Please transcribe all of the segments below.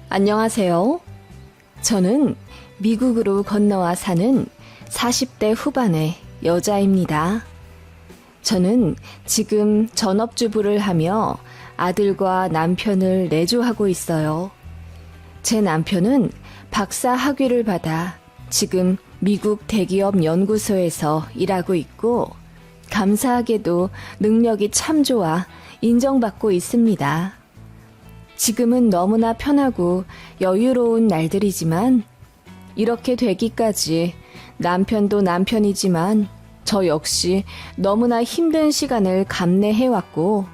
안녕하세요. 저는 미국으로 건너와 사는 40대 후반의 여자입니다. 저는 지금 전업주부를 하며 아들과 남편을 내조하고 있어요. 제 남편은 박사 학위를 받아 지금 미국 대기업 연구소에서 일하고 있고, 감사하게도 능력이 참 좋아 인정받고 있습니다. 지금은 너무나 편하고 여유로운 날들이지만, 이렇게 되기까지 남편도 남편이지만 저 역시 너무나 힘든 시간을 감내해왔고,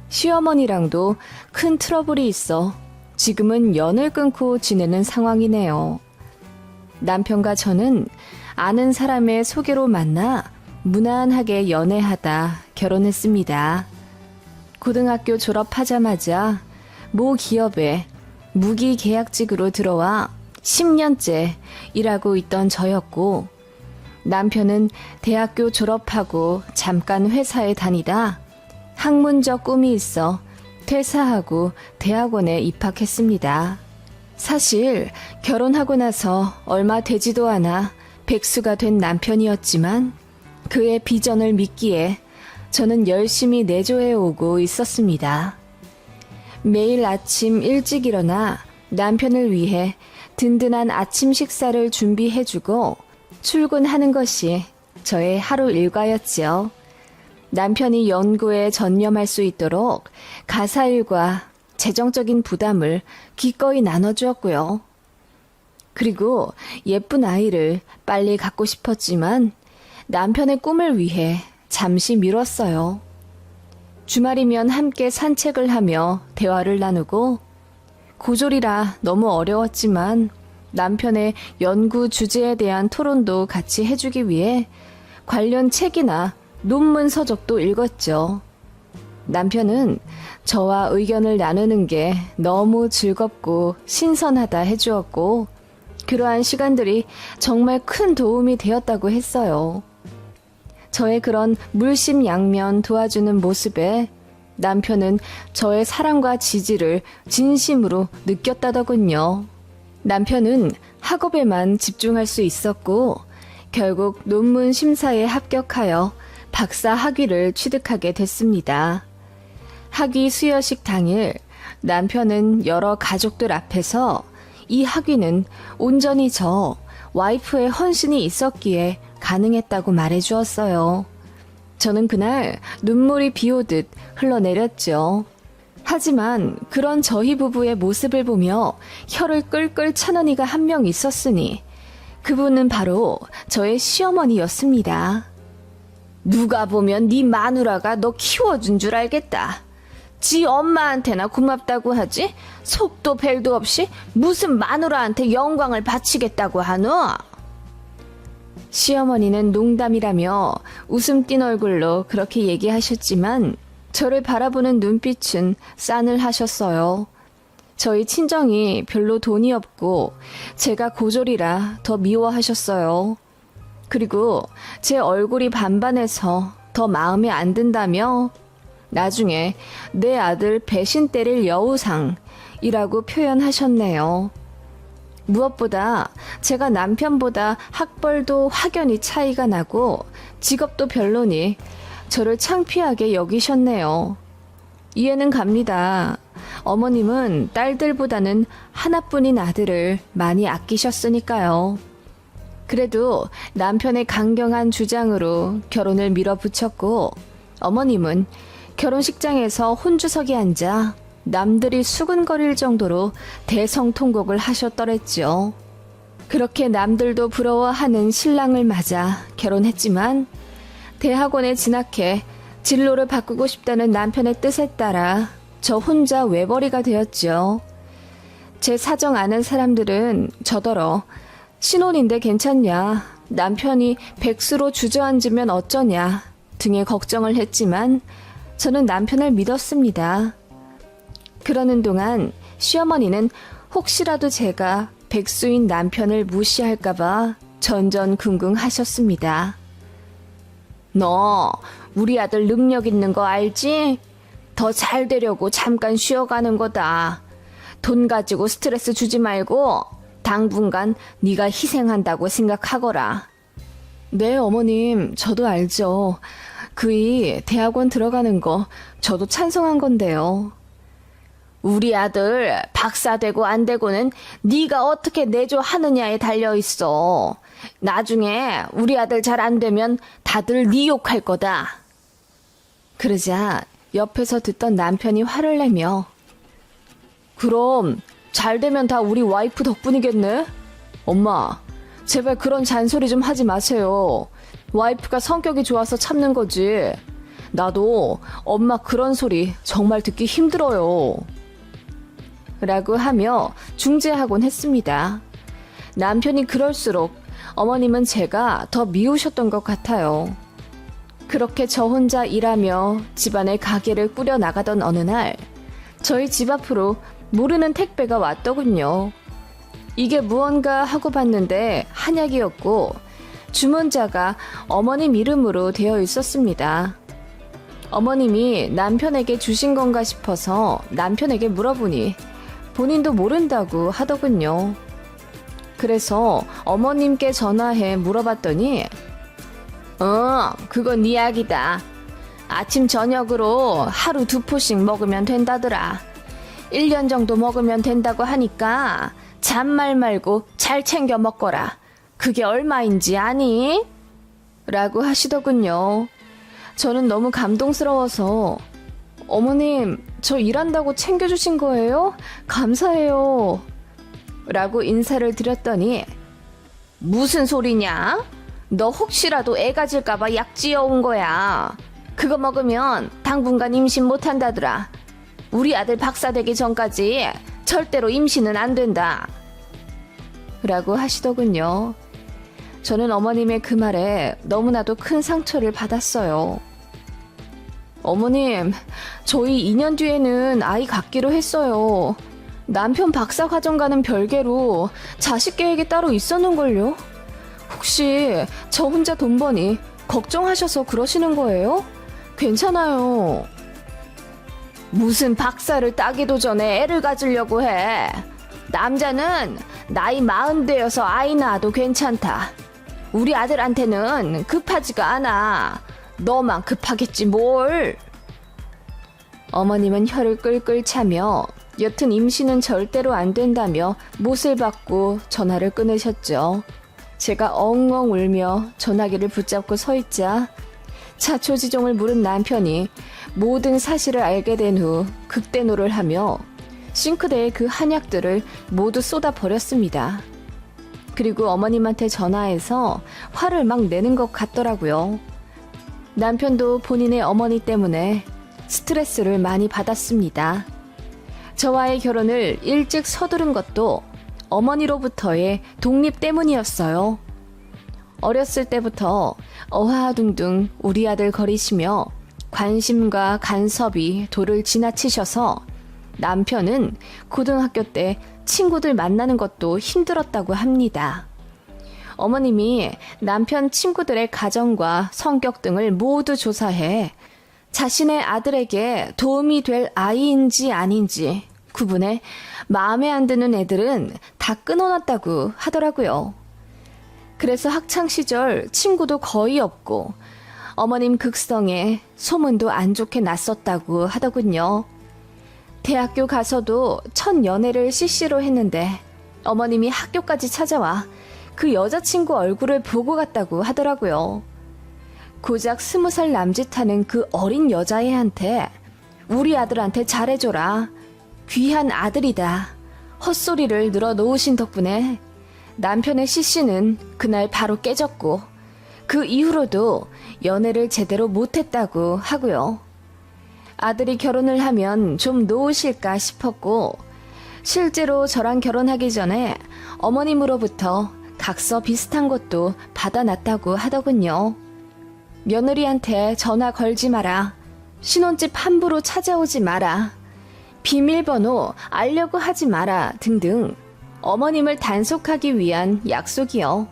시어머니랑도 큰 트러블이 있어 지금은 연을 끊고 지내는 상황이네요. 남편과 저는 아는 사람의 소개로 만나 무난하게 연애하다 결혼했습니다. 고등학교 졸업하자마자 모 기업에 무기계약직으로 들어와 10년째 일하고 있던 저였고, 남편은 대학교 졸업하고 잠깐 회사에 다니다 학문적 꿈이 있어 퇴사하고 대학원에 입학했습니다. 사실 결혼하고 나서 얼마 되지도 않아 백수가 된 남편이었지만, 그의 비전을 믿기에 저는 열심히 내조해오고 있었습니다. 매일 아침 일찍 일어나 남편을 위해 든든한 아침 식사를 준비해주고 출근하는 것이 저의 하루 일과였지요. 남편이 연구에 전념할 수 있도록 가사일과 재정적인 부담을 기꺼이 나눠주었고요. 그리고 예쁜 아이를 빨리 갖고 싶었지만 남편의 꿈을 위해 잠시 미뤘어요. 주말이면 함께 산책을 하며 대화를 나누고, 고졸이라 너무 어려웠지만 남편의 연구 주제에 대한 토론도 같이 해주기 위해 관련 책이나 논문 서적도 읽었죠. 남편은 저와 의견을 나누는 게 너무 즐겁고 신선하다 해주었고, 그러한 시간들이 정말 큰 도움이 되었다고 했어요. 저의 그런 물심양면 도와주는 모습에 남편은 저의 사랑과 지지를 진심으로 느꼈다더군요. 남편은 학업에만 집중할 수 있었고, 결국 논문 심사에 합격하여 박사 학위를 취득하게 됐습니다. 학위 수여식 당일 남편은 여러 가족들 앞에서 이 학위는 온전히 저 와이프의 헌신이 있었기에 가능했다고 말해주었어요. 저는 그날 눈물이 비오듯 흘러내렸죠. 하지만 그런 저희 부부의 모습을 보며 혀를 끌끌 차는 이가 한 명 있었으니 그분은 바로 저의 시어머니였습니다. 누가 보면 네 마누라가 너 키워준 줄 알겠다. 지 엄마한테나 고맙다고 하지 속도 벨도 없이 무슨 마누라한테 영광을 바치겠다고 하노? 시어머니는 농담이라며 웃음 띤 얼굴로 그렇게 얘기하셨지만 저를 바라보는 눈빛은 싸늘하셨어요. 저희 친정이 별로 돈이 없고 제가 고졸이라 더 미워하셨어요. 그리고 제 얼굴이 반반해서 더 마음에 안 든다며 나중에 내 아들 배신 때릴 여우상이라고 표현하셨네요. 무엇보다 제가 남편보다 학벌도 확연히 차이가 나고 직업도 별로니 저를 창피하게 여기셨네요. 이해는 갑니다. 어머님은 딸들보다는 하나뿐인 아들을 많이 아끼셨으니까요. 그래도 남편의 강경한 주장으로 결혼을 밀어붙였고, 어머님은 결혼식장에서 혼주석에 앉아 남들이 수근거릴 정도로 대성통곡을 하셨더랬죠. 그렇게 남들도 부러워하는 신랑을 맞아 결혼했지만, 대학원에 진학해 진로를 바꾸고 싶다는 남편의 뜻에 따라 저 혼자 외벌이가 되었죠. 제 사정 아는 사람들은 저더러 신혼인데 괜찮냐, 남편이 백수로 주저앉으면 어쩌냐 등의 걱정을 했지만 저는 남편을 믿었습니다. 그러는 동안 시어머니는 혹시라도 제가 백수인 남편을 무시할까봐 전전긍긍 하셨습니다. 너 우리 아들 능력 있는 거 알지? 더 잘 되려고 잠깐 쉬어가는 거다. 돈 가지고 스트레스 주지 말고 당분간 네가 희생한다고 생각하거라. 네, 어머님, 저도 알죠. 그이 대학원 들어가는 거 저도 찬성한 건데요. 우리 아들 박사 되고 안 되고는 네가 어떻게 내조하느냐에 달려있어. 나중에 우리 아들 잘 안 되면 다들 네 욕할 거다. 그러자 옆에서 듣던 남편이 화를 내며 그럼 잘 되면 다 우리 와이프 덕분이겠네? 엄마, 제발 그런 잔소리 좀 하지 마세요. 와이프가 성격이 좋아서 참는 거지. 나도 엄마 그런 소리 정말 듣기 힘들어요. 라고 하며 중재하곤 했습니다. 남편이 그럴수록 어머님은 제가 더 미우셨던 것 같아요. 그렇게 저 혼자 일하며 집안의 가게를 꾸려 나가던 어느 날 저희 집 앞으로 모르는 택배가 왔더군요. 이게 무언가 하고 봤는데 한약이었고 주문자가 어머님 이름으로 되어 있었습니다. 어머님이 남편에게 주신 건가 싶어서 남편에게 물어보니 본인도 모른다고 하더군요. 그래서 어머님께 전화해 물어봤더니 그건 네 약이다. 아침 저녁으로 하루 2포씩 먹으면 된다더라. 1년 정도 먹으면 된다고 하니까 잔말 말고 잘 챙겨 먹거라. 그게 얼마인지 아니? 라고 하시더군요. 저는 너무 감동스러워서 어머님, 저 일한다고 챙겨주신 거예요? 감사해요. 라고 인사를 드렸더니 무슨 소리냐? 너 혹시라도 애 가질까봐 약 지어온 거야. 그거 먹으면 당분간 임신 못한다더라. 우리 아들 박사 되기 전까지 절대로 임신은 안 된다. 라고 하시더군요. 저는 어머님의 그 말에 너무나도 큰 상처를 받았어요. 어머님, 저희 2년 뒤에는 아이 갖기로 했어요. 남편 박사 과정과는 별개로 자식 계획이 따로 있었는걸요? 혹시 저 혼자 돈 버니 걱정하셔서 그러시는 거예요? 괜찮아요. 무슨 박사를 따기도 전에 애를 가지려고 해. 남자는 나이 40 되어서 아이 낳아도 괜찮다. 우리 아들한테는 급하지가 않아. 너만 급하겠지 뭘. 어머님은 혀를 끌끌 차며 여튼 임신은 절대로 안 된다며 못을 받고 전화를 끊으셨죠. 제가 엉엉 울며 전화기를 붙잡고 서 있자 자초지종을 물은 남편이 모든 사실을 알게 된 후 극대노를 하며 싱크대에 그 한약들을 모두 쏟아버렸습니다. 그리고 어머님한테 전화해서 화를 막 내는 것 같더라고요. 남편도 본인의 어머니 때문에 스트레스를 많이 받았습니다. 저와의 결혼을 일찍 서두른 것도 어머니로부터의 독립 때문이었어요. 어렸을 때부터 어하둥둥 우리 아들 거리시며 관심과 간섭이 도를 지나치셔서 남편은 고등학교 때 친구들 만나는 것도 힘들었다고 합니다. 어머님이 남편 친구들의 가정과 성격 등을 모두 조사해 자신의 아들에게 도움이 될 아이인지 아닌지 구분해 마음에 안 드는 애들은 다 끊어놨다고 하더라고요. 그래서 학창시절 친구도 거의 없고 어머님 극성에 소문도 안 좋게 났었다고 하더군요. 대학교 가서도 첫 연애를 CC로 했는데 어머님이 학교까지 찾아와 그 여자친구 얼굴을 보고 갔다고 하더라고요. 고작 20살 남짓하는 그 어린 여자애한테 우리 아들한테 잘해줘라. 귀한 아들이다. 헛소리를 늘어놓으신 덕분에 남편의 CC는 그날 바로 깨졌고 그 이후로도 연애를 제대로 못했다고 하고요. 아들이 결혼을 하면 좀 놓으실까 싶었고 실제로 저랑 결혼하기 전에 어머님으로부터 각서 비슷한 것도 받아놨다고 하더군요. 며느리한테 전화 걸지 마라. 신혼집 함부로 찾아오지 마라. 비밀번호 알려고 하지 마라 등등 어머님을 단속하기 위한 약속이요.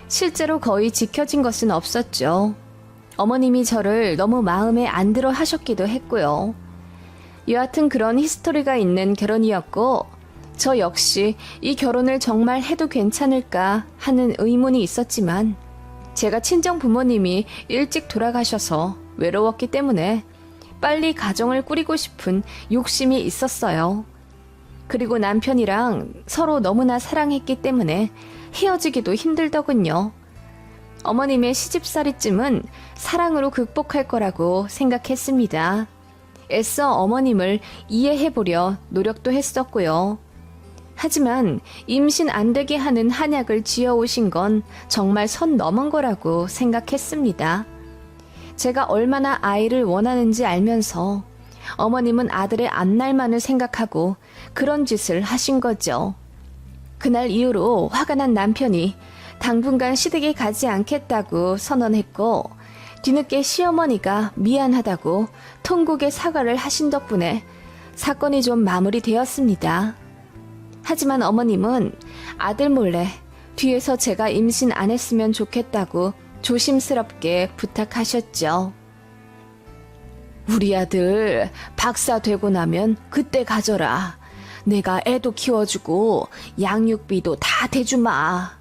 실제로 거의 지켜진 것은 없었죠. 어머님이 저를 너무 마음에 안 들어 하셨기도 했고요. 여하튼 그런 히스토리가 있는 결혼이었고, 저 역시 이 결혼을 정말 해도 괜찮을까 하는 의문이 있었지만, 제가 친정 부모님이 일찍 돌아가셔서 외로웠기 때문에 빨리 가정을 꾸리고 싶은 욕심이 있었어요. 그리고 남편이랑 서로 너무나 사랑했기 때문에 헤어지기도 힘들더군요. 어머님의 시집살이쯤은 사랑으로 극복할 거라고 생각했습니다. 애써 어머님을 이해해보려 노력도 했었고요. 하지만 임신 안 되게 하는 한약을 지어오신 건 정말 선 넘은 거라고 생각했습니다. 제가 얼마나 아이를 원하는지 알면서 어머님은 아들의 앞날만을 생각하고 그런 짓을 하신 거죠. 그날 이후로 화가 난 남편이 당분간 시댁에 가지 않겠다고 선언했고, 뒤늦게 시어머니가 미안하다고 통곡의 사과를 하신 덕분에 사건이 좀 마무리되었습니다. 하지만 어머님은 아들 몰래 뒤에서 제가 임신 안 했으면 좋겠다고 조심스럽게 부탁하셨죠. 우리 아들 박사 되고 나면 그때 가져라. 내가 애도 키워주고 양육비도 다 대주마.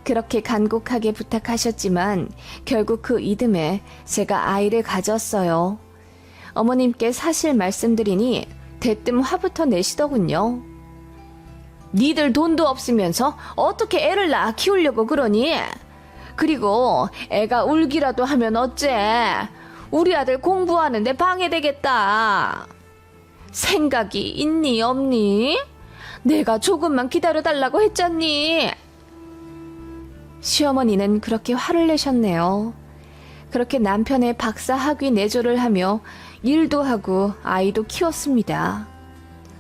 그렇게 간곡하게 부탁하셨지만 결국 그 이듬해 제가 아이를 가졌어요. 어머님께 사실 말씀드리니 대뜸 화부터 내시더군요. 니들 돈도 없으면서 어떻게 애를 낳아 키우려고 그러니? 그리고 애가 울기라도 하면 어째? 우리 아들 공부하는데 방해되겠다. 생각이 있니 없니? 내가 조금만 기다려달라고 했잖니. 시어머니는 그렇게 화를 내셨네요. 그렇게 남편의 박사 학위 내조를 하며 일도 하고 아이도 키웠습니다.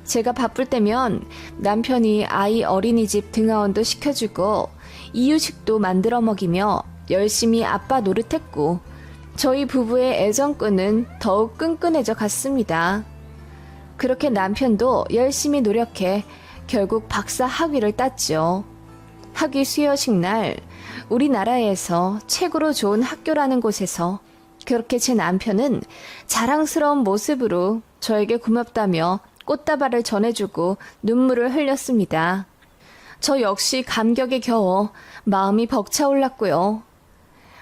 제가 바쁠 때면 남편이 아이 어린이집 등하원도 시켜주고 이유식도 만들어 먹이며 열심히 아빠 노릇했고, 저희 부부의 애정끈은 더욱 끈끈해져 갔습니다. 그렇게 남편도 열심히 노력해 결국 박사 학위를 땄죠. 학위 수여식 날 우리나라에서 최고로 좋은 학교라는 곳에서 그렇게 제 남편은 자랑스러운 모습으로 저에게 고맙다며 꽃다발을 전해주고 눈물을 흘렸습니다. 저 역시 감격에 겨워 마음이 벅차올랐고요.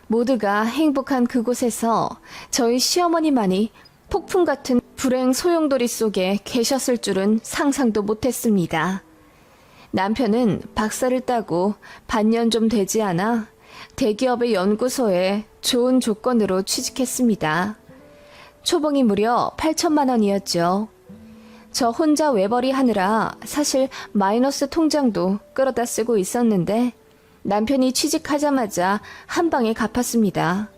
모두가 행복한 그곳에서 저희 시어머니만이 폭풍 같은 불행 소용돌이 속에 계셨을 줄은 상상도 못했습니다. 남편은 박사를 따고 반년 좀 되지 않아 대기업의 연구소에 좋은 조건으로 취직했습니다. 초봉이 무려 8천만 원이었죠. 저 혼자 외벌이 하느라 사실 마이너스 통장도 끌어다 쓰고 있었는데 남편이 취직하자마자 한 방에 갚았습니다.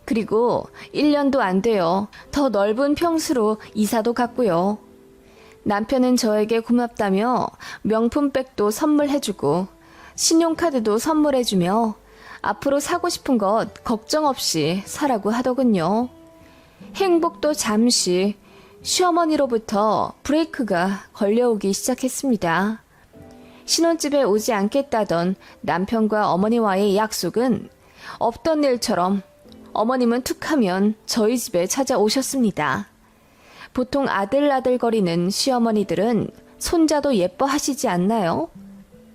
그리고 1년도 안 돼요. 더 넓은 평수로 이사도 갔고요. 남편은 저에게 고맙다며 명품백도 선물해주고 신용카드도 선물해주며 앞으로 사고 싶은 것 걱정 없이 사라고 하더군요. 행복도 잠시 시어머니로부터 브레이크가 걸려오기 시작했습니다. 신혼집에 오지 않겠다던 남편과 어머니와의 약속은 없던 일처럼 어머님은 툭하면 저희 집에 찾아오셨습니다. 보통 아들아들거리는 시어머니들은 손자도 예뻐하시지 않나요?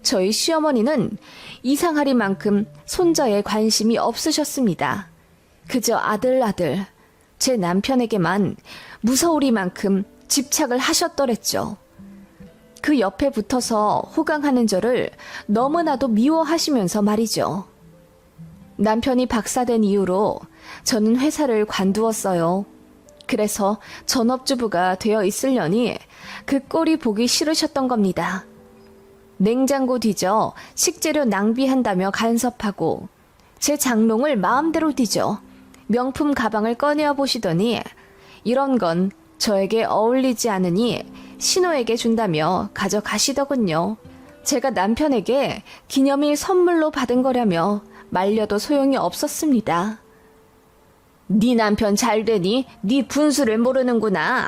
저희 시어머니는 이상하리만큼 손자에 관심이 없으셨습니다. 그저 아들, 제 남편에게만 무서우리만큼 집착을 하셨더랬죠. 그 옆에 붙어서 호강하는 저를 너무나도 미워하시면서 말이죠. 남편이 박사된 이후로 저는 회사를 관두었어요. 그래서 전업주부가 되어 있으려니 그 꼴이 보기 싫으셨던 겁니다. 냉장고 뒤져 식재료 낭비한다며 간섭하고 제 장롱을 마음대로 뒤져 명품 가방을 꺼내어 보시더니 이런 건 저에게 어울리지 않으니 신호에게 준다며 가져가시더군요. 제가 남편에게 기념일 선물로 받은 거라며 말려도 소용이 없었습니다. 네 남편 잘되니 네 분수를 모르는구나.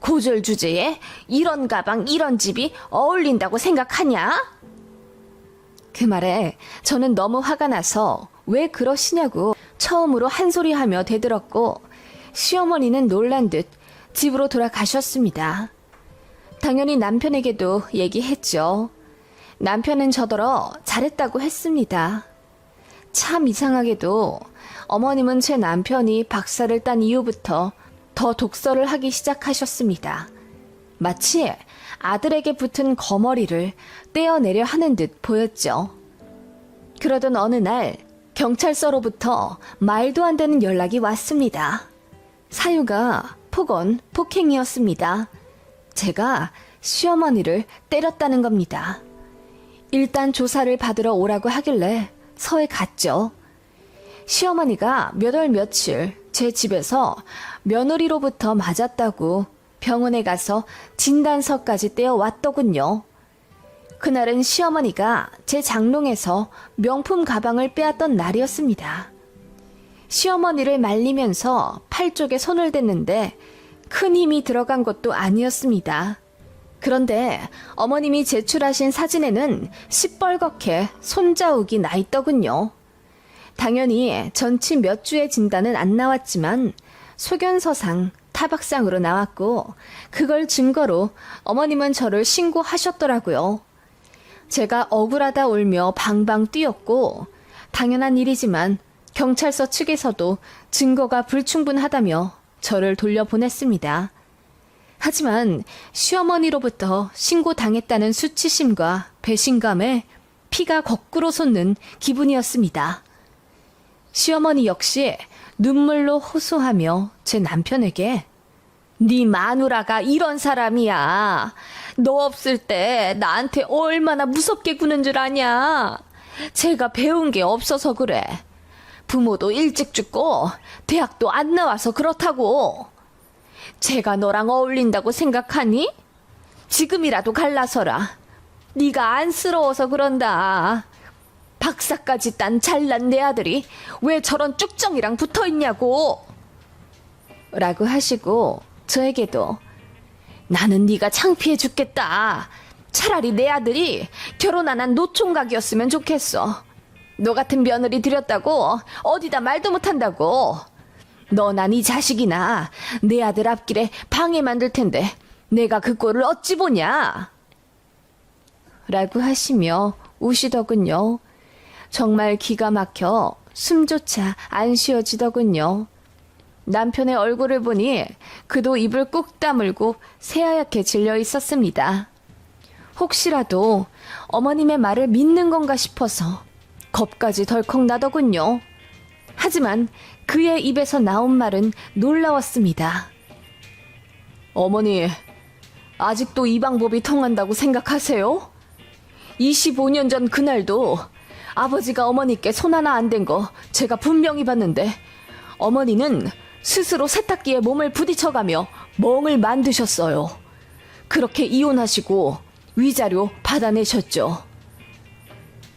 고졸 주제에 이런 가방 이런 집이 어울린다고 생각하냐? 그 말에 저는 너무 화가 나서 왜 그러시냐고 처음으로 한 소리 하며 대들었고, 시어머니는 놀란 듯 집으로 돌아가셨습니다. 당연히 남편에게도 얘기했죠. 남편은 저더러 잘했다고 했습니다. 참 이상하게도 어머님은 제 남편이 박사를 딴 이후부터 더 독서를 하기 시작하셨습니다. 마치 아들에게 붙은 거머리를 떼어내려 하는 듯 보였죠. 그러던 어느 날 경찰서로부터 말도 안 되는 연락이 왔습니다. 사유가 폭언, 폭행이었습니다. 제가 시어머니를 때렸다는 겁니다. 일단 조사를 받으러 오라고 하길래 서에 갔죠. 시어머니가 몇 월 며칠 제 집에서 며느리로부터 맞았다고 병원에 가서 진단서까지 떼어왔더군요. 그날은 시어머니가 제 장롱에서 명품 가방을 빼앗던 날이었습니다. 시어머니를 말리면서 팔 쪽에 손을 댔는데 큰 힘이 들어간 것도 아니었습니다. 그런데 어머님이 제출하신 사진에는 시뻘겋게 손자욱이 나 있더군요. 당연히 전치 몇 주의 진단은 안 나왔지만 소견서상 타박상으로 나왔고 그걸 증거로 어머님은 저를 신고하셨더라고요. 제가 억울하다 울며 방방 뛰었고 당연한 일이지만 경찰서 측에서도 증거가 불충분하다며 저를 돌려보냈습니다. 하지만 시어머니로부터 신고당했다는 수치심과 배신감에 피가 거꾸로 솟는 기분이었습니다. 시어머니 역시 눈물로 호소하며 제 남편에게 네 마누라가 이런 사람이야. 너 없을 때 나한테 얼마나 무섭게 구는 줄 아냐. 제가 배운 게 없어서 그래. 부모도 일찍 죽고 대학도 안 나와서 그렇다고. 제가 너랑 어울린다고 생각하니? 지금이라도 갈라서라. 네가 안쓰러워서 그런다. 박사까지 딴 잘난 내 아들이 왜 저런 쭉정이랑 붙어있냐고. 라고 하시고 저에게도 나는 네가 창피해 죽겠다. 차라리 내 아들이 결혼 안 한 노총각이었으면 좋겠어. 너 같은 며느리 들였다고 어디다 말도 못한다고. 너나 네 자식이나 내 아들 앞길에 방해 만들 텐데 내가 그 꼴을 어찌 보냐. 라고 하시며 우시더군요. 정말 기가 막혀 숨조차 안 쉬어지더군요. 남편의 얼굴을 보니 그도 입을 꾹 다물고 새하얗게 질려 있었습니다. 혹시라도 어머님의 말을 믿는 건가 싶어서 겁까지 덜컥 나더군요. 하지만 그의 입에서 나온 말은 놀라웠습니다. 어머니, 아직도 이 방법이 통한다고 생각하세요? 25년 전 그날도 아버지가 어머니께 손 하나 안 댄 거 제가 분명히 봤는데 어머니는 스스로 세탁기에 몸을 부딪혀가며 멍을 만드셨어요. 그렇게 이혼하시고 위자료 받아내셨죠.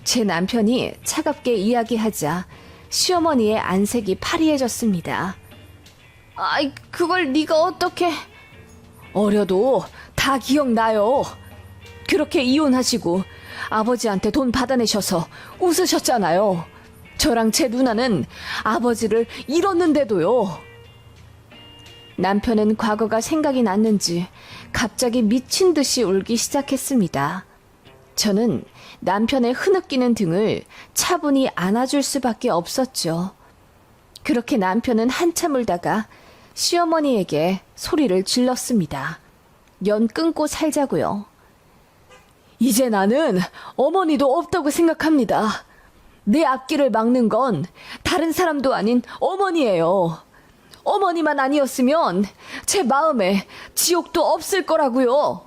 제 남편이 차갑게 이야기하자 시어머니의 안색이 파리해졌습니다. 아이, 그걸 네가 어떻게... 어려도 다 기억나요. 그렇게 이혼하시고 아버지한테 돈 받아내셔서 웃으셨잖아요. 저랑 제 누나는 아버지를 잃었는데도요. 남편은 과거가 생각이 났는지 갑자기 미친 듯이 울기 시작했습니다. 저는 남편의 흐느끼는 등을 차분히 안아줄 수밖에 없었죠. 그렇게 남편은 한참 울다가 시어머니에게 소리를 질렀습니다. 연 끊고 살자고요. 이제 나는 어머니도 없다고 생각합니다. 내 앞길을 막는 건 다른 사람도 아닌 어머니예요. 어머니만 아니었으면 제 마음에 지옥도 없을 거라고요.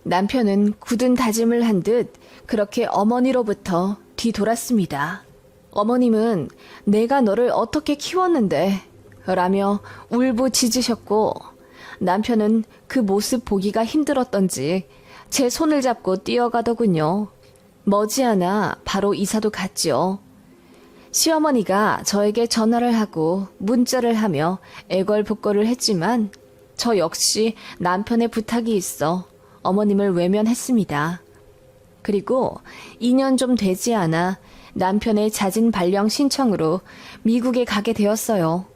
남편은 굳은 다짐을 한 듯 그렇게 어머니로부터 뒤돌았습니다. 어머님은 내가 너를 어떻게 키웠는데 라며 울부짖으셨고 남편은 그 모습 보기가 힘들었던지 제 손을 잡고 뛰어가더군요. 머지않아 바로 이사도 갔지요. 시어머니가 저에게 전화를 하고 문자를 하며 애걸복걸을 했지만 저 역시 남편의 부탁이 있어 어머님을 외면했습니다. 그리고 2년 좀 되지 않아 남편의 자진 발령 신청으로 미국에 가게 되었어요.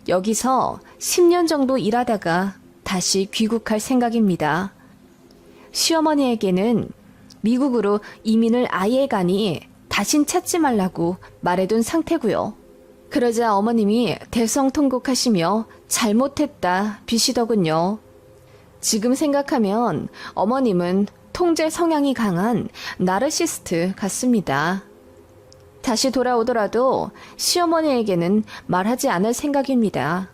여기서 10년 정도 일하다가 다시 귀국할 생각입니다. 시어머니에게는 미국으로 이민을 아예 가니 다신 찾지 말라고 말해둔 상태고요. 그러자 어머님이 대성통곡하시며 잘못했다 비시더군요. 지금 생각하면 어머님은 통제 성향이 강한 나르시스트 같습니다. 다시 돌아오더라도 시어머니에게는 말하지 않을 생각입니다.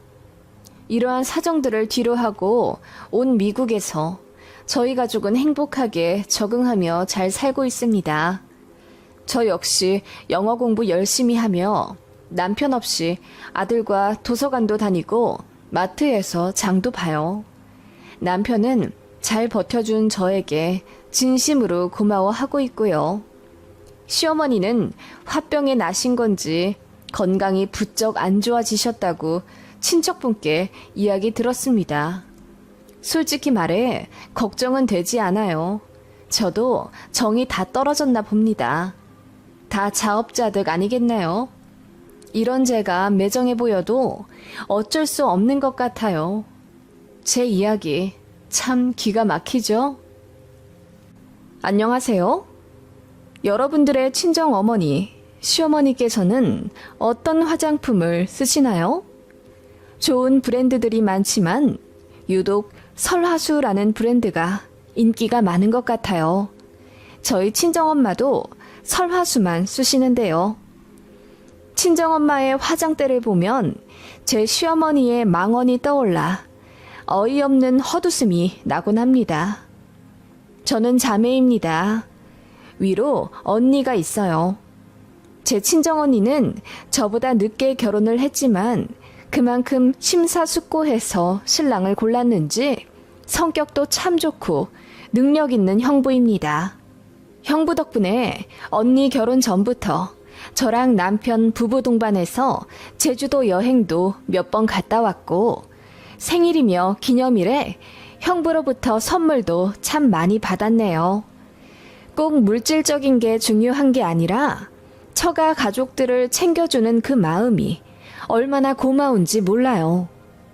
이러한 사정들을 뒤로하고 온 미국에서 저희 가족은 행복하게 적응하며 잘 살고 있습니다. 저 역시 영어 공부 열심히 하며 남편 없이 아들과 도서관도 다니고 마트에서 장도 봐요. 남편은 잘 버텨준 저에게 진심으로 고마워하고 있고요. 시어머니는 화병에 나신 건지 건강이 부쩍 안 좋아지셨다고 친척분께 이야기 들었습니다. 솔직히 말해 걱정은 되지 않아요. 저도 정이 다 떨어졌나 봅니다. 다 자업자득 아니겠나요? 이런 제가 매정해 보여도 어쩔 수 없는 것 같아요. 제 이야기 참 기가 막히죠? 안녕하세요. 여러분들의 친정 어머니, 시어머니께서는 어떤 화장품을 쓰시나요? 좋은 브랜드들이 많지만 유독 설화수라는 브랜드가 인기가 많은 것 같아요. 저희 친정엄마도 설화수만 쓰시는데요. 친정엄마의 화장대를 보면 제 시어머니의 망언이 떠올라 어이없는 헛웃음이 나곤 합니다. 저는 자매입니다. 위로 언니가 있어요. 제 친정언니는 저보다 늦게 결혼을 했지만 그만큼 심사숙고해서 신랑을 골랐는지 성격도 참 좋고 능력 있는 형부입니다. 형부 덕분에 언니 결혼 전부터 저랑 남편 부부 동반해서 제주도 여행도 몇 번 갔다 왔고 생일이며 기념일에 형부로부터 선물도 참 많이 받았네요. 꼭 물질적인 게 중요한 게 아니라 처가 가족들을 챙겨주는 그 마음이 얼마나 고마운지 몰라요.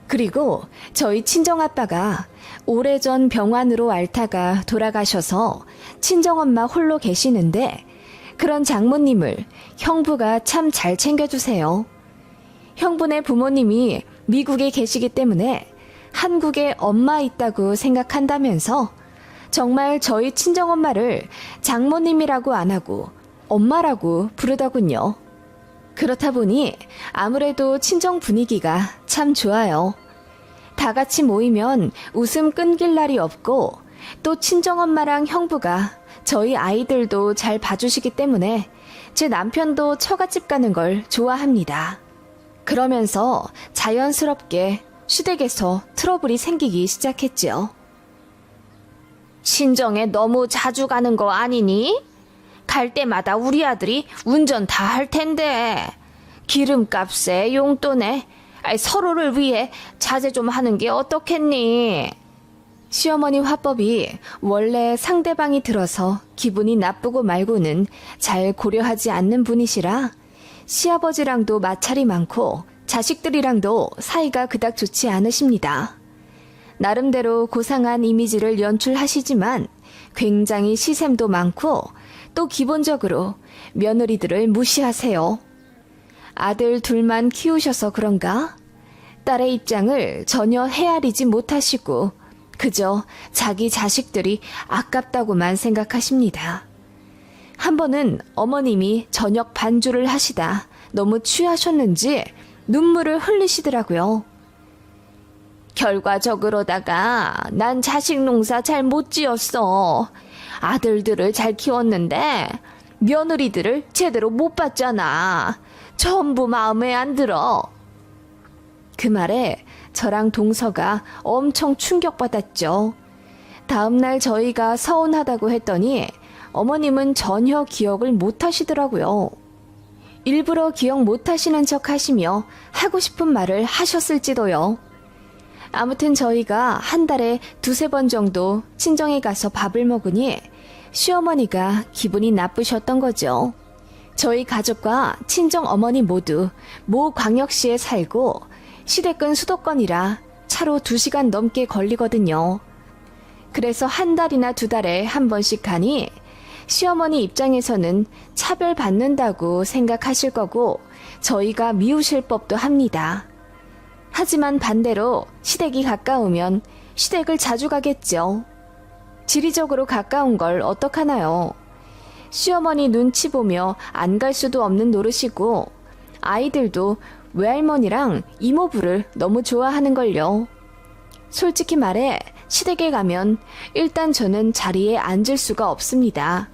그리고 저희 친정아빠가 오래전 병환으로 앓다가 돌아가셔서 친정엄마 홀로 계시는데 그런 장모님을 형부가 참 잘 챙겨주세요. 형부네 부모님이 미국에 계시기 때문에 한국에 엄마 있다고 생각한다면서 정말 저희 친정엄마를 장모님이라고 안 하고 엄마라고 부르더군요. 그렇다 보니 아무래도 친정 분위기가 참 좋아요. 다 같이 모이면 웃음 끊길 날이 없고 또 친정엄마랑 형부가 저희 아이들도 잘 봐주시기 때문에 제 남편도 처갓집 가는 걸 좋아합니다. 그러면서 자연스럽게 시댁에서 트러블이 생기기 시작했죠. 친정에 너무 자주 가는 거 아니니? 갈 때마다 우리 아들이 운전 다 할 텐데 기름값에 용돈에 서로를 위해 자제 좀 하는 게 어떻겠니? 시어머니 화법이 원래 상대방이 들어서 기분이 나쁘고 말고는 잘 고려하지 않는 분이시라 시아버지랑도 마찰이 많고 자식들이랑도 사이가 그닥 좋지 않으십니다. 나름대로 고상한 이미지를 연출하시지만 굉장히 시샘도 많고 또 기본적으로 며느리들을 무시하세요. 아들 둘만 키우셔서 그런가? 딸의 입장을 전혀 헤아리지 못하시고 그저 자기 자식들이 아깝다고만 생각하십니다. 한 번은 어머님이 저녁 반주를 하시다 너무 취하셨는지 눈물을 흘리시더라고요. 결과적으로다가 난 자식 농사 잘 못 지었어. 아들들을 잘 키웠는데 며느리들을 제대로 못 봤잖아. 전부 마음에 안 들어. 그 말에 저랑 동서가 엄청 충격받았죠. 다음날 저희가 서운하다고 했더니 어머님은 전혀 기억을 못 하시더라고요. 일부러 기억 못 하시는 척 하시며 하고 싶은 말을 하셨을지도요. 아무튼 저희가 한 달에 2-3번 정도 친정에 가서 밥을 먹으니 시어머니가 기분이 나쁘셨던 거죠. 저희 가족과 친정 어머니 모두 모 광역시에 살고 시댁은 수도권이라 차로 2시간 넘게 걸리거든요. 그래서 한 달이나 2달에 한 번씩 가니 시어머니 입장에서는 차별받는다고 생각하실 거고 저희가 미우실 법도 합니다. 하지만 반대로 시댁이 가까우면 시댁을 자주 가겠죠. 지리적으로 가까운 걸 어떡하나요? 시어머니 눈치 보며 안 갈 수도 없는 노릇이고 아이들도 외할머니랑 이모부를 너무 좋아하는걸요. 솔직히 말해 시댁에 가면 일단 저는 자리에 앉을 수가 없습니다.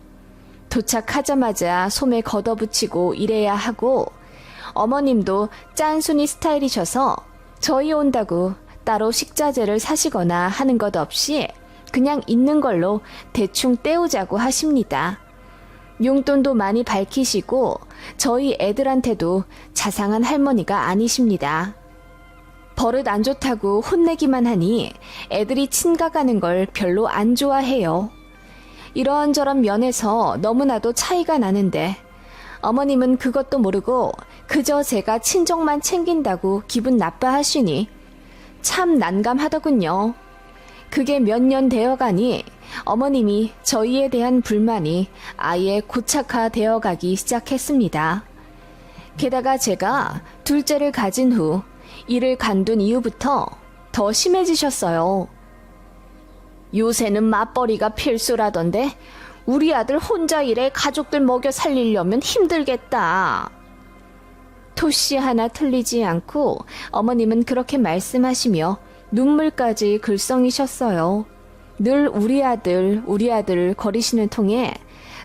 도착하자마자 소매 걷어붙이고 일해야 하고 어머님도 짠순이 스타일이셔서 저희 온다고 따로 식자재를 사시거나 하는 것 없이 그냥 있는 걸로 대충 때우자고 하십니다. 용돈도 많이 밝히시고 저희 애들한테도 자상한 할머니가 아니십니다. 버릇 안 좋다고 혼내기만 하니 애들이 친가가는 걸 별로 안 좋아해요. 이런저런 면에서 너무나도 차이가 나는데 어머님은 그것도 모르고 그저 제가 친정만 챙긴다고 기분 나빠하시니 참 난감하더군요. 그게 몇 년 되어가니 어머님이 저희에 대한 불만이 아예 고착화되어 가기 시작했습니다. 게다가 제가 둘째를 가진 후 일을 간둔 이후부터 더 심해지셨어요. 요새는 맞벌이가 필수라던데 우리 아들 혼자 일해 가족들 먹여 살리려면 힘들겠다. 토씨 하나 틀리지 않고 어머님은 그렇게 말씀하시며 눈물까지 글썽이셨어요. 늘 우리 아들 거리시는 통에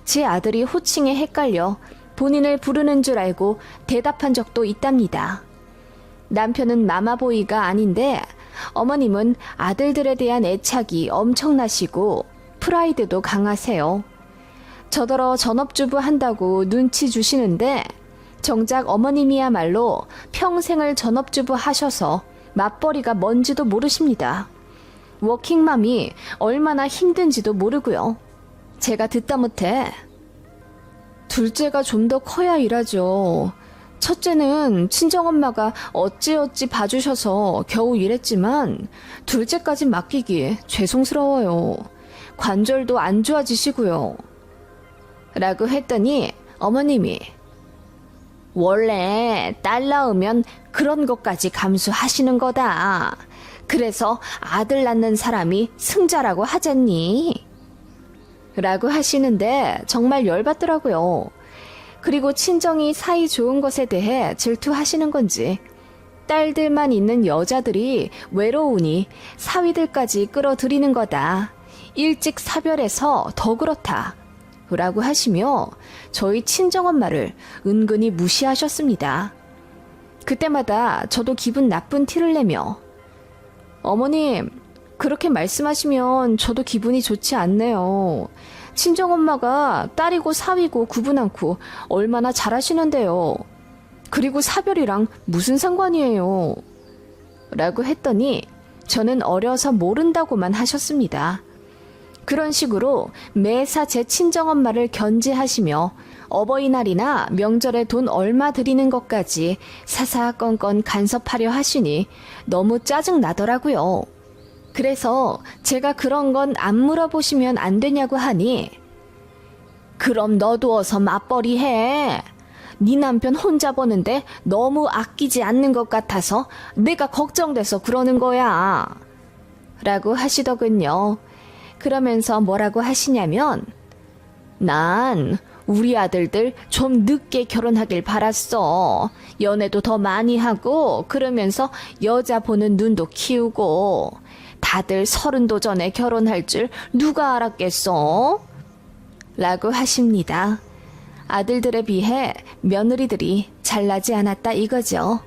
제 아들이 호칭에 헷갈려 본인을 부르는 줄 알고 대답한 적도 있답니다. 남편은 마마보이가 아닌데 어머님은 아들들에 대한 애착이 엄청나시고 프라이드도 강하세요. 저더러 전업주부 한다고 눈치 주시는데 정작 어머님이야말로 평생을 전업주부 하셔서 맞벌이가 뭔지도 모르십니다. 워킹맘이 얼마나 힘든지도 모르고요. 제가 듣다 못해 둘째가 좀 더 커야 일하죠. 첫째는 친정엄마가 어찌어찌 봐주셔서 겨우 일했지만 둘째까지 맡기기 죄송스러워요. 관절도 안 좋아지시고요. 라고 했더니 어머님이 원래 딸 낳으면 그런 것까지 감수하시는 거다. 그래서 아들 낳는 사람이 승자라고 하잖니? 라고 하시는데 정말 열받더라고요. 그리고 친정이 사이 좋은 것에 대해 질투하시는 건지 딸들만 있는 여자들이 외로우니 사위들까지 끌어들이는 거다. 일찍 사별해서 더 그렇다. 라고 하시며 저희 친정엄마를 은근히 무시하셨습니다. 그때마다 저도 기분 나쁜 티를 내며 어머님, 그렇게 말씀하시면 저도 기분이 좋지 않네요. 친정엄마가 딸이고 사위고 구분 않고 얼마나 잘하시는데요. 그리고 사별이랑 무슨 상관이에요. 라고 했더니 저는 어려서 모른다고만 하셨습니다. 그런 식으로 매사 제 친정엄마를 견제하시며 어버이날이나 명절에 돈 얼마 드리는 것까지 사사건건 간섭하려 하시니 너무 짜증나더라고요. 그래서 제가 그런 건 안 물어보시면 안 되냐고 하니 그럼 너도 어서 맞벌이 해. 네 남편 혼자 버는데 너무 아끼지 않는 것 같아서 내가 걱정돼서 그러는 거야. 라고 하시더군요. 그러면서 뭐라고 하시냐면 난 우리 아들들 좀 늦게 결혼하길 바랐어. 연애도 더 많이 하고 그러면서 여자 보는 눈도 키우고 다들 30도 전에 결혼할 줄 누가 알았겠어? 라고 하십니다. 아들들에 비해 며느리들이 잘나지 않았다 이거죠.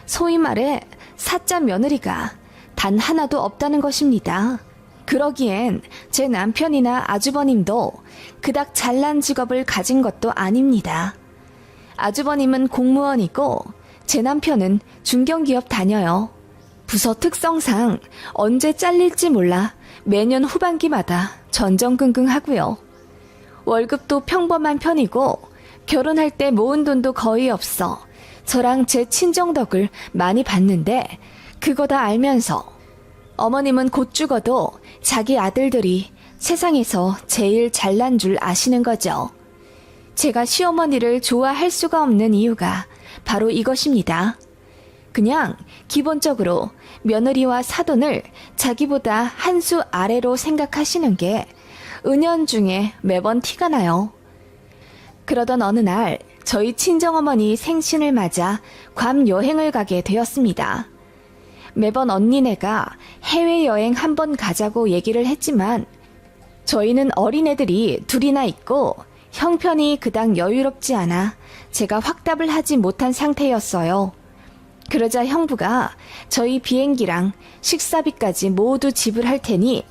소위 말해 사짜 며느리가 단 하나도 없다는 것입니다. 그러기엔 제 남편이나 아주버님도 그닥 잘난 직업을 가진 것도 아닙니다. 아주버님은 공무원이고 제 남편은 중견기업 다녀요. 부서 특성상 언제 잘릴지 몰라 매년 후반기마다 전전긍긍하고요. 월급도 평범한 편이고 결혼할 때 모은 돈도 거의 없어 저랑 제 친정 덕을 많이 봤는데 그거 다 알면서 어머님은 곧 죽어도 자기 아들들이 세상에서 제일 잘난 줄 아시는 거죠. 제가 시어머니를 좋아할 수가 없는 이유가 바로 이것입니다. 그냥 기본적으로 며느리와 사돈을 자기보다 한 수 아래로 생각하시는 게 은연중에 매번 티가 나요. 그러던 어느 날 저희 친정어머니 생신을 맞아 괌 여행을 가게 되었습니다. 매번 언니네가 해외여행 한번 가자고 얘기를 했지만 저희는 어린애들이 둘이나 있고 형편이 그닥 여유롭지 않아 제가 확답을 하지 못한 상태였어요. 그러자 형부가 저희 비행기랑 식사비까지 모두 지불할 테니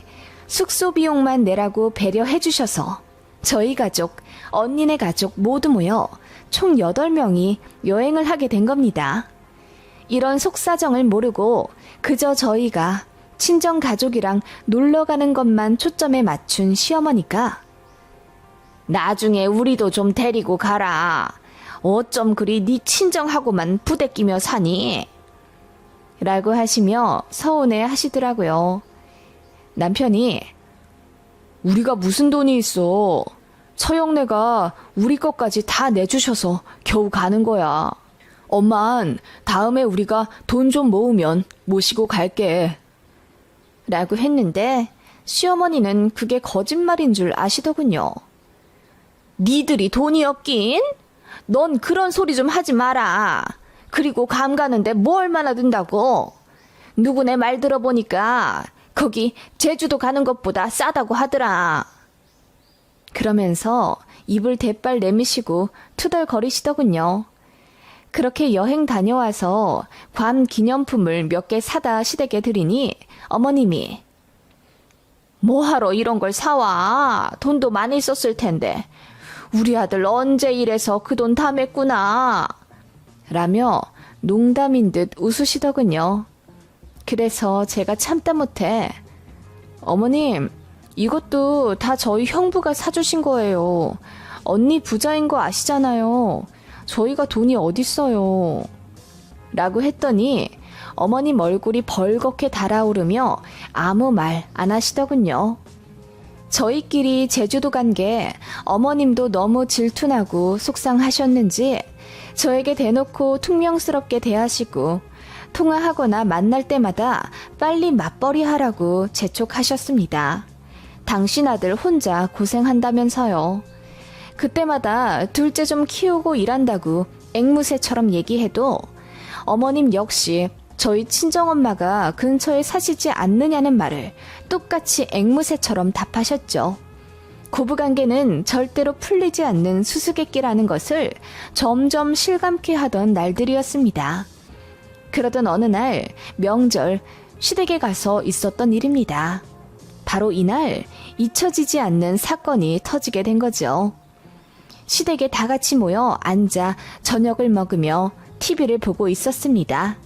숙소 비용만 내라고 배려해 주셔서 저희 가족, 언니네 가족 모두 모여 총 8명이 여행을 하게 된 겁니다. 이런 속사정을 모르고 그저 저희가 친정 가족이랑 놀러 가는 것만 초점에 맞춘 시어머니가 나중에 우리도 좀 데리고 가라. 어쩜 그리 네 친정하고만 부대끼며 사니? 라고 하시며 서운해 하시더라고요. 남편이 우리가 무슨 돈이 있어. 처형네가 우리 것까지 다 내주셔서 겨우 가는 거야. 엄만 다음에 우리가 돈 좀 모으면 모시고 갈게. 라고 했는데 시어머니는 그게 거짓말인 줄 아시더군요. 니들이 돈이 없긴? 넌 그런 소리 좀 하지 마라. 그리고 감 가는데 뭐 얼마나 든다고? 누구네 말 들어보니까 거기 제주도 가는 것보다 싸다고 하더라. 그러면서 입을 대빨 내미시고 투덜거리시더군요. 그렇게 여행 다녀와서 괌 기념품을 몇 개 사다 시댁에 드리니 어머님이 뭐하러 이런 걸 사와? 돈도 많이 썼을 텐데 우리 아들 언제 이래서 그 돈 다 맸구나 라며 농담인 듯 웃으시더군요. 그래서 제가 참다 못해 어머님 이것도 다 저희 형부가 사주신 거예요. 언니 부자인 거 아시잖아요. 저희가 돈이 어딨어요. 라고 했더니 어머님 얼굴이 벌겋게 달아오르며 아무 말 안 하시더군요. 저희끼리 제주도 간 게 어머님도 너무 질투나고 속상하셨는지 저에게 대놓고 퉁명스럽게 대하시고 통화하거나 만날 때마다 빨리 맞벌이 하라고 재촉하셨습니다. 당신 아들 혼자 고생한다면서요. 그때마다 둘째 좀 키우고 일한다고 앵무새처럼 얘기해도 어머님 역시 저희 친정엄마가 근처에 사시지 않느냐는 말을 똑같이 앵무새처럼 답하셨죠. 고부관계는 절대로 풀리지 않는 수수께끼라는 것을 점점 실감케 하던 날들이었습니다. 그러던 어느 날 명절 시댁에 가서 있었던 일입니다. 바로 이날 잊혀지지 않는 사건이 터지게 된 거죠. 시댁에 다 같이 모여 앉아 저녁을 먹으며 TV를 보고 있었습니다.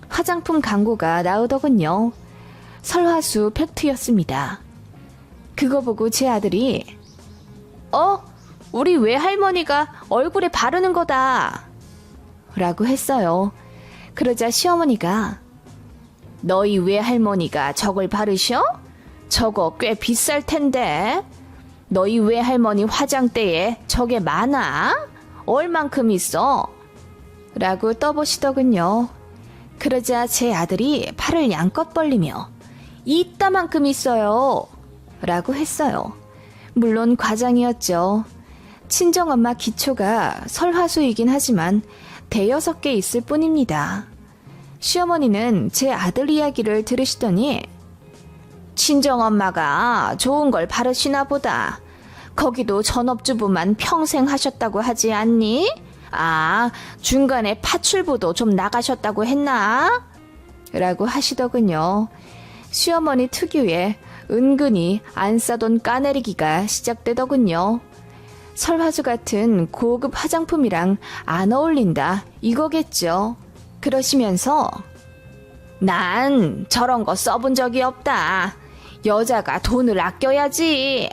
화장품 광고가 나오더군요. 설화수 팩트였습니다. 그거 보고 제 아들이 우리 외할머니가 얼굴에 바르는 거다 라고 했어요. 그러자 시어머니가 너희 외할머니가 저걸 바르셔? 저거 꽤 비쌀 텐데 너희 외할머니 화장대에 저게 많아? 얼만큼 있어? 라고 떠보시더군요. 그러자 제 아들이 팔을 양껏 벌리며 이따만큼 있어요 라고 했어요. 물론 과장이었죠. 친정엄마 기초가 설화수이긴 하지만 대여섯 개 있을 뿐입니다. 시어머니는 제 아들 이야기를 들으시더니 친정엄마가 좋은 걸 바르시나 보다. 거기도 전업주부만 평생 하셨다고 하지 않니? 중간에 파출부도 좀 나가셨다고 했나? 라고 하시더군요. 시어머니 특유의 은근히 안 싸던 까내리기가 시작되더군요. 설화수 같은 고급 화장품이랑 안 어울린다 이거겠죠. 그러시면서 난 저런 거 써본 적이 없다. 여자가 돈을 아껴야지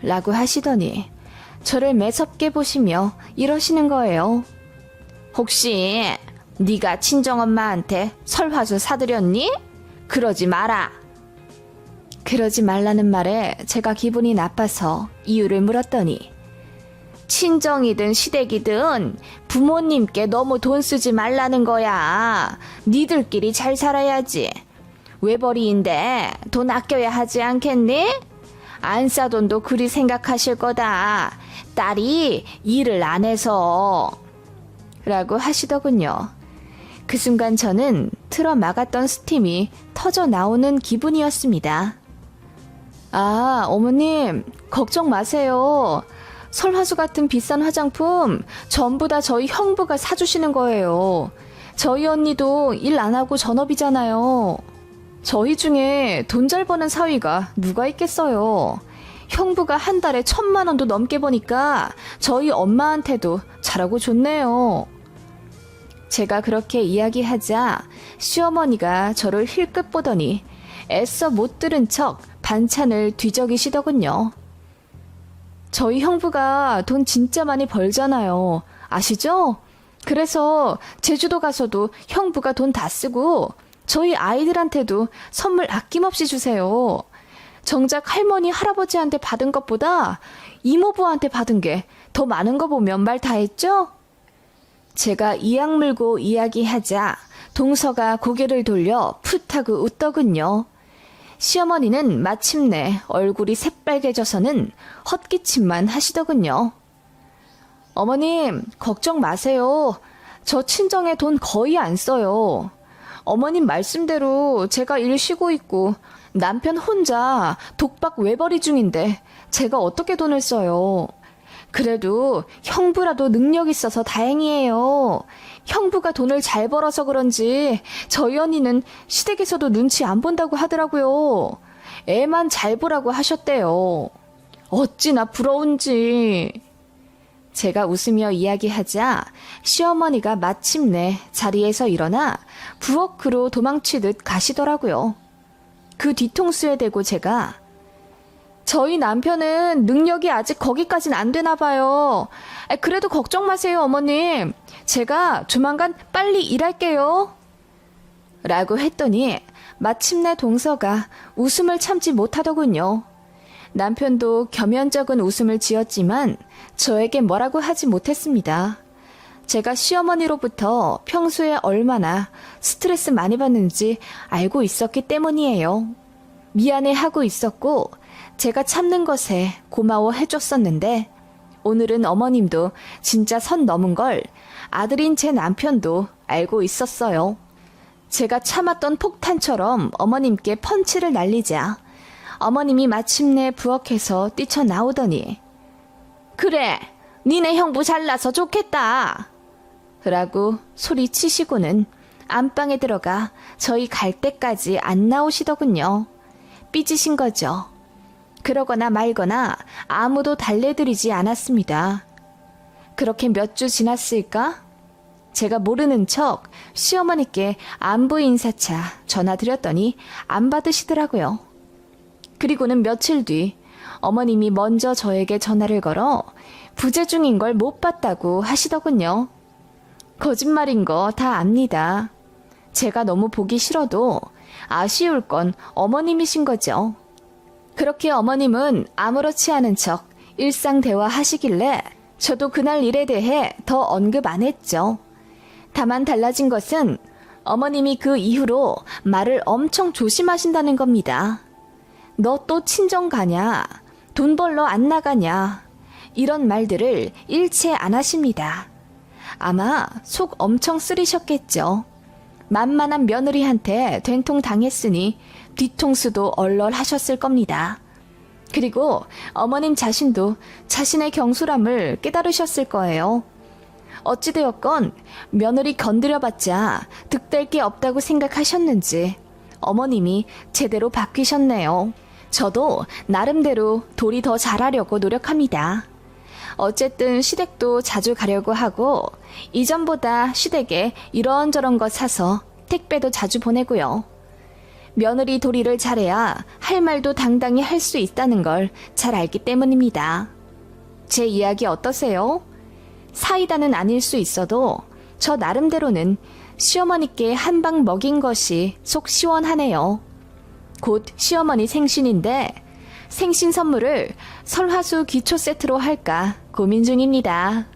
라고 하시더니 저를 매섭게 보시며 이러시는 거예요. 혹시 네가 친정엄마한테 설화수 사드렸니? 그러지 마라. 그러지 말라는 말에 제가 기분이 나빠서 이유를 물었더니 친정이든 시댁이든 부모님께 너무 돈 쓰지 말라는 거야. 니들끼리 잘 살아야지. 외벌이인데 돈 아껴야 하지 않겠니? 안 싸돈도 그리 생각하실 거다. 딸이 일을 안 해서. 라고 하시더군요. 그 순간 저는 틀어 막았던 스팀이 터져 나오는 기분이었습니다. 아, 어머님, 걱정 마세요. 설화수 같은 비싼 화장품 전부 다 저희 형부가 사주시는 거예요. 저희 언니도 일 안 하고 전업이잖아요. 저희 중에 돈 잘 버는 사위가 누가 있겠어요. 형부가 한 달에 1,000만 원도 넘게 버니까 저희 엄마한테도 잘하고 좋네요. 제가 그렇게 이야기하자 시어머니가 저를 힐끗 보더니 애써 못 들은 척 반찬을 뒤적이시더군요. 저희 형부가 돈 진짜 많이 벌잖아요. 아시죠? 그래서 제주도 가서도 형부가 돈 다 쓰고 저희 아이들한테도 선물 아낌없이 주세요. 정작 할머니, 할아버지한테 받은 것보다 이모부한테 받은 게 더 많은 거 보면 말 다 했죠? 제가 이악 물고 이야기하자 동서가 고개를 돌려 풋하고 웃더군요. 시어머니는 마침내 얼굴이 새빨개져서는 헛기침만 하시더군요. 어머님, 걱정 마세요. 저 친정에 돈 거의 안 써요. 어머님 말씀대로 제가 일 쉬고 있고 남편 혼자 독박 외벌이 중인데 제가 어떻게 돈을 써요. 그래도 형부라도 능력 있어서 다행이에요. 형부가 돈을 잘 벌어서 그런지 저희 언니는 시댁에서도 눈치 안 본다고 하더라고요. 애만 잘 보라고 하셨대요. 어찌나 부러운지. 제가 웃으며 이야기하자 시어머니가 마침내 자리에서 일어나 부엌으로 도망치듯 가시더라고요. 그 뒤통수에 대고 제가 저희 남편은 능력이 아직 거기까진 안 되나 봐요. 그래도 걱정 마세요, 어머님. 제가 조만간 빨리 일할게요. 라고 했더니 마침내 동서가 웃음을 참지 못하더군요. 남편도 겸연쩍은 웃음을 지었지만 저에게 뭐라고 하지 못했습니다. 제가 시어머니로부터 평소에 얼마나 스트레스 많이 받는지 알고 있었기 때문이에요. 미안해하고 있었고 제가 참는 것에 고마워해줬었는데 오늘은 어머님도 진짜 선 넘은 걸 아들인 제 남편도 알고 있었어요. 제가 참았던 폭탄처럼 어머님께 펀치를 날리자 어머님이 마침내 부엌에서 뛰쳐나오더니 그래, 니네 형부 잘나서 좋겠다. 라고 소리치시고는 안방에 들어가 저희 갈 때까지 안 나오시더군요. 삐지신 거죠. 그러거나 말거나 아무도 달래드리지 않았습니다. 그렇게 몇 주 지났을까? 제가 모르는 척 시어머니께 안부 인사차 전화드렸더니 안 받으시더라고요. 그리고는 며칠 뒤 어머님이 먼저 저에게 전화를 걸어 부재 중인 걸 못 봤다고 하시더군요. 거짓말인 거 다 압니다. 제가 너무 보기 싫어도 아쉬울 건 어머님이신 거죠. 그렇게 어머님은 아무렇지 않은 척 일상 대화하시길래 저도 그날 일에 대해 더 언급 안 했죠. 다만 달라진 것은 어머님이 그 이후로 말을 엄청 조심하신다는 겁니다. 너 또 친정 가냐? 돈 벌러 안 나가냐? 이런 말들을 일체 안 하십니다. 아마 속 엄청 쓰리셨겠죠. 만만한 며느리한테 된통 당했으니 뒤통수도 얼얼하셨을 겁니다. 그리고 어머님 자신도 자신의 경솔함을 깨달으셨을 거예요. 어찌되었건 며느리 건드려봤자 득될 게 없다고 생각하셨는지 어머님이 제대로 바뀌셨네요. 저도 나름대로 돌이 더 잘하려고 노력합니다. 어쨌든 시댁도 자주 가려고 하고 이전보다 시댁에 이런저런 거 사서 택배도 자주 보내고요. 며느리 도리를 잘해야 할 말도 당당히 할 수 있다는 걸 잘 알기 때문입니다. 제 이야기 어떠세요? 사이다는 아닐 수 있어도 저 나름대로는 시어머니께 한 방 먹인 것이 속 시원하네요. 곧 시어머니 생신인데 생신 선물을 설화수 기초 세트로 할까 고민 중입니다.